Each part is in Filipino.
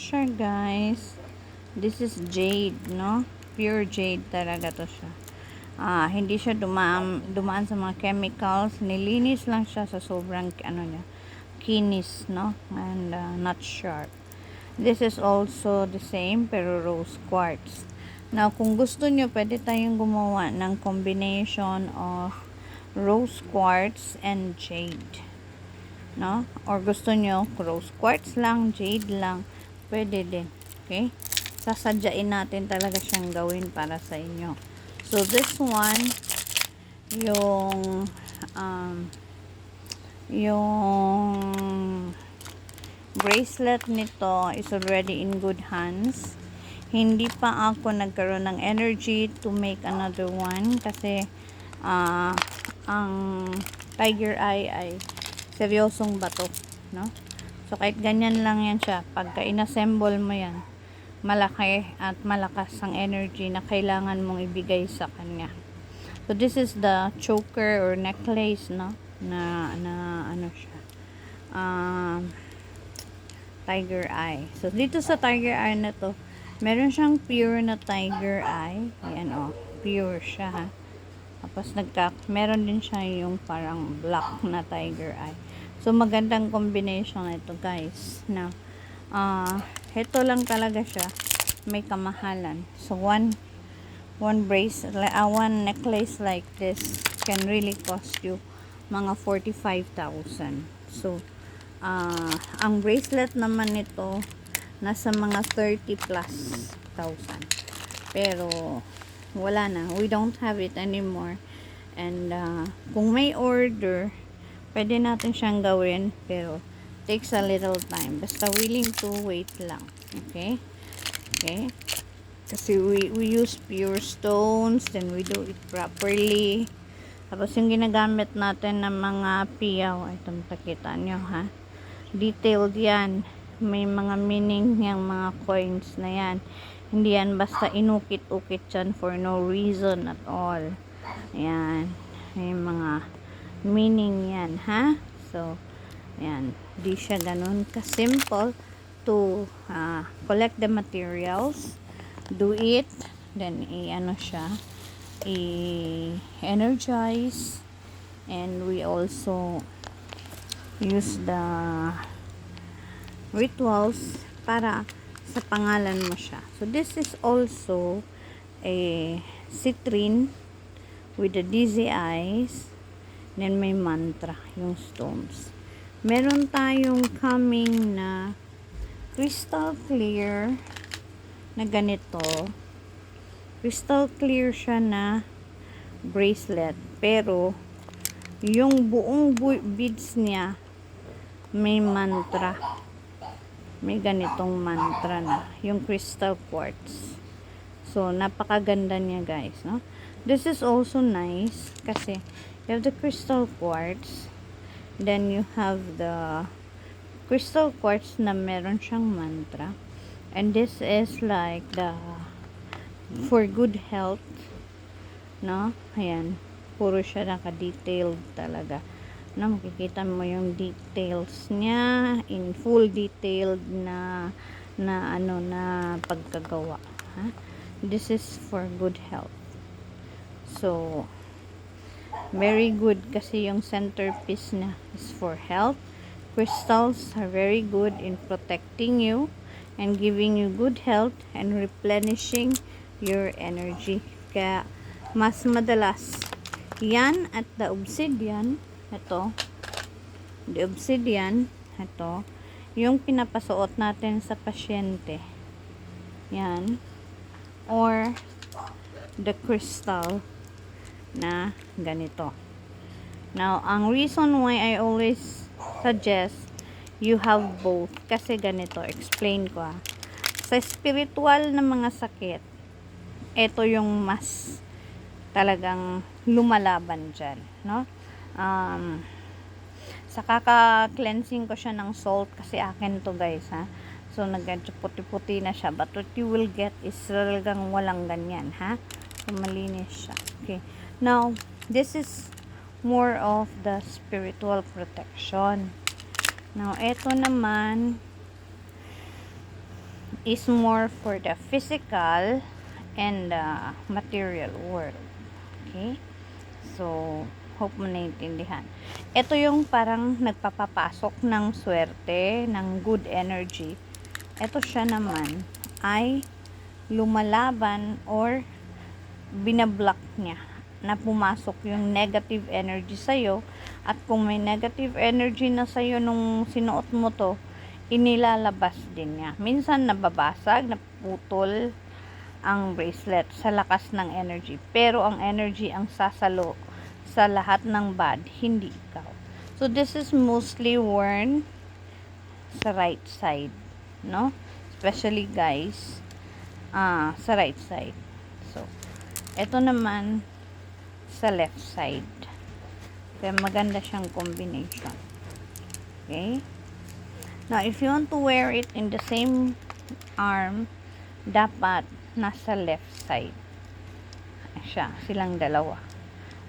Sure guys, this is jade, no? Pure jade talaga to siya. Hindi siya dumaan sa mga chemicals, nilinis lang siya sa sobrang niya, kinis, no? And not sharp. This is also the same pero rose quartz. Now, kung gusto nyo, pwede tayong gumawa ng combination of rose quartz and jade, no? Or gusto nyo rose quartz lang, jade lang, pwede din. Okay? Sasadyain natin talaga siyang gawin para sa inyo. So, this one, yung bracelet nito is already in good hands. Hindi pa ako nagkaroon ng energy to make another one kasi ang tiger eye ay seryosong bato, no? So, kahit ganyan lang yan siya, pagka inassemble mo yan, malaki at malakas ang energy na kailangan mong ibigay sa kanya. So, this is the choker or necklace, no? Na ano siya, tiger eye. So, dito sa tiger eye na to, meron siyang pure na tiger eye. Ayan, pure siya, ha? Tapos, meron din siya yung parang black na tiger eye. So, magandang combination ito, guys. Now, ito lang talaga siya. May kamahalan. So, one necklace like this can really cost you mga 45,000. So, ang bracelet naman nito, nasa mga 30 plus thousand. Pero, wala na. We don't have it anymore. And, kung may order, pwede natin siyang gawin, pero takes a little time. Basta willing to wait lang. Okay? Okay? Kasi we use pure stones, then we do it properly. Tapos yung ginagamit natin ng mga piyaw, ito makikita nyo, ha? Detailed yan. May mga meaning yung mga coins na yan. Hindi yan basta inukit-ukit yan for no reason at all. Ayan. May mga meaning yan, ha? So, ayan, di siya ganun ka-simple to collect the materials, do it, then i-ano siya, i-energize, and we also use the rituals para sa pangalan mo siya. So, this is also a citrine with the dizzy eyes. Then may mantra, yung stones. Meron tayong coming na crystal clear na ganito. Crystal clear siya na bracelet. Pero, yung buong beads niya, may mantra. May ganitong mantra na. Yung crystal quartz. So, napakaganda niya, guys, no? This is also nice kasi you have the crystal quartz, then you have the crystal quartz na meron siyang mantra, and this is like the for good health, no? Ayan, puro siya naka-detailed talaga, no? Makikita mo yung details niya in full detailed na pagkagawa, ha? This is for good health. So, very good kasi yung centerpiece na is for health. Crystals are very good in protecting you and giving you good health and replenishing your energy. Kaya, mas madalas yan at the obsidian, ito, yung pinapasuot natin sa pasyente. Yan. Or, the crystal na ganito. Now, ang reason why I always suggest you have both, kasi ganito, explain ko, sa spiritual na mga sakit, ito yung mas talagang lumalaban dyan, no? Sa kaka-cleansing ko siya ng salt, kasi akin to, guys, ha? So, puti-puti na siya, but what you will get is talagang walang ganyan, ha? So, malinis siya. Okay. Now, this is more of the spiritual protection. Now, eto naman, is more for the physical and material world. Okay? So, hope mo naiintindihan. Ito yung parang nagpapapasok ng swerte, ng good energy. Ito siya naman ay lumalaban or binablock niya na pumasok yung negative energy sa'yo. At kung may negative energy na sa'yo nung sinuot mo to, inilalabas din niya. Minsan nababasag, naputol ang bracelet sa lakas ng energy. Pero ang energy ang sasalo sa lahat ng bad, hindi ikaw. So this is mostly worn sa right side, no? Especially guys, sa right side. So, ito naman sa left side. Kaya maganda siyang combination. Okay? Now, if you want to wear it in the same arm, dapat nasa left side siya, silang dalawa.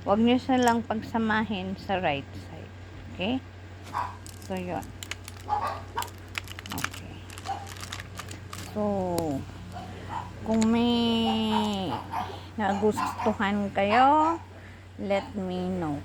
Huwag nyo silang pagsamahin sa right side. Okay? So, yun. Okay. So, kung may nagustuhan kayo, let me know.